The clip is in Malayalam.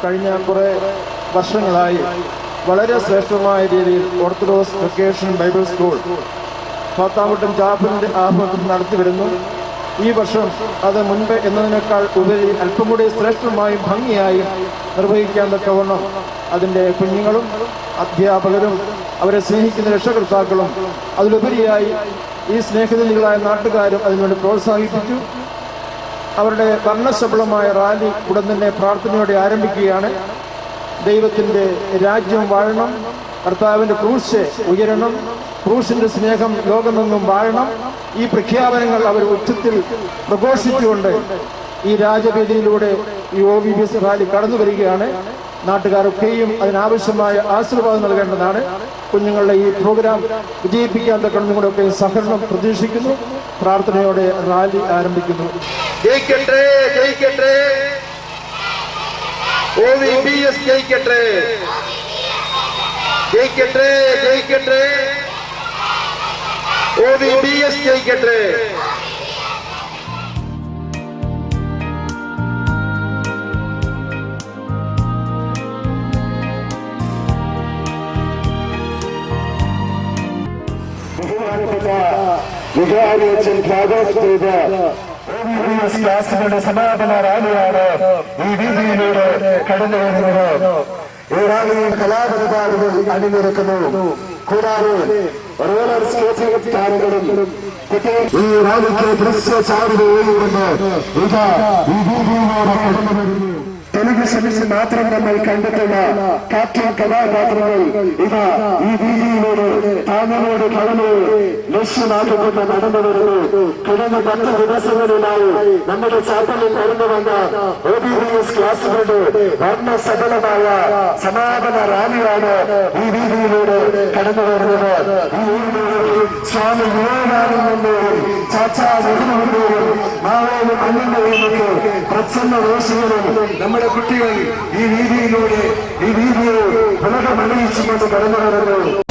കഴിഞ്ഞ കുറേ വർഷങ്ങളായി വളരെ ശ്രേഷ്ഠമായ രീതിയിൽ orthodox vacation Bible school Pathamuttam ചാപ്പലിൻ്റെ ആഭിമുഖ്യത്തിൽ നടത്തി വരുന്നു. ഈ വർഷം അത് മുൻപ് എന്നതിനേക്കാൾ ഉപരി അല്പം കൂടി ശ്രേഷ്ഠമായും ഭംഗിയായും നിർവഹിക്കാൻ തക്കവണ്ണം അതിൻ്റെ കുഞ്ഞുങ്ങളും അധ്യാപകരും അവരെ സ്നേഹിക്കുന്ന രക്ഷകർത്താക്കളും അതിലുപരിയായി ഈ സ്നേഹനിധികളായ നാട്ടുകാരും അതിനുവേണ്ടി പ്രോത്സാഹിപ്പിച്ചു. അവരുടെ വർണ്ണശബളമായ റാലി ഉടൻ തന്നെ പ്രാർത്ഥനയോടെ ആരംഭിക്കുകയാണ്. ദൈവത്തിൻ്റെ രാജ്യം വാഴണം, കർത്താവിൻ്റെ ക്രൂശ് ഉയരണം, ക്രൂശിൻ്റെ സ്നേഹം ലോകമെങ്ങും വാഴണം. ഈ പ്രഖ്യാപനങ്ങൾ അവർ ഉച്ചത്തിൽ പ്രഘോഷിച്ചുകൊണ്ട് ഈ രാജവേദിയിലൂടെ ഈ OVBS റാലി കടന്നു വരികയാണ്. നാട്ടുകാരൊക്കെയും അതിനാവശ്യമായ ആശീർവാദം നൽകേണ്ടതാണ്. കുഞ്ഞുങ്ങളുടെ ഈ പ്രോഗ്രാം വിജയിപ്പിക്കാൻ തക്കണം നിങ്ങളുടെയൊക്കെ സഹകരണം പ്രതീക്ഷിക്കുന്നു. പ്രാർത്ഥനയോടെ റാലി ആരംഭിക്കുന്നു. ജയിക്കട്ടെ, ജയിക്കട്ടെ, OVBS ജയിക്കട്ടെ, ജയിക്കട്ടെ, ജയിക്കട്ടെ, OVBS ജയിക്കട്ടെ. വികാരിയച്ഛൻ ഫ്ലാഗ് ചെയ്ത ക്ലാസുകളുടെ സമാപന റാലിയാണ് ഈ രീതിയിലൂടെ കടന്നു വരുന്നത്. ഈ റാലിയിൽ കലാപരിപാടികൾ അണിനിരക്കുന്നു. കൂടാതെ റോളർ സ്കേറ്റിംഗ് താരങ്ങളും ഈ റാലിക്ക് ദൃശ്യ ചാരുതയോടുകൊണ്ട് ഇതാ ഈ രീതിയിലൂടെ കടന്നു വരുന്നു. ടെലിവിഷനിൽ മാത്രം നമ്മൾ കണ്ടിട്ടുള്ള കാർട്ടൂൺ കഥാപാത്രങ്ങൾ ഇതാ ഈ രീതിയിലൂടെ താങ്കളോട് കടന്നു ലക്ഷ്യമാക്കിക്കൊണ്ട് നടന്നു വരുന്നു. കഴിഞ്ഞ 10 ദിവസങ്ങളിലായി നമ്മുടെ ചാപ്പലിൽ കടന്നു വന്ന OVBS ക്ലാസുകളുടെ വർണ്ണസബലമായ സമാപന റാലിയാണ് ഈ രീതിയിലൂടെ കടന്നു വരുന്നത്. സ്വാമി വിവേകാനന്ദന്റെയും ചാച്ചാ നെഹ്റുവിന്റെയും മാവേലി മണ്ണിന്റെയും പ്രച്ഛന്ന വേശികളും നമ്മുടെ കുട്ടികൾ ഈ രീതിയിലൂടെ ഈ വീഡിയോ ഉലകമണിയിച്ചുകൊണ്ട് കടന്നു വരുന്നു.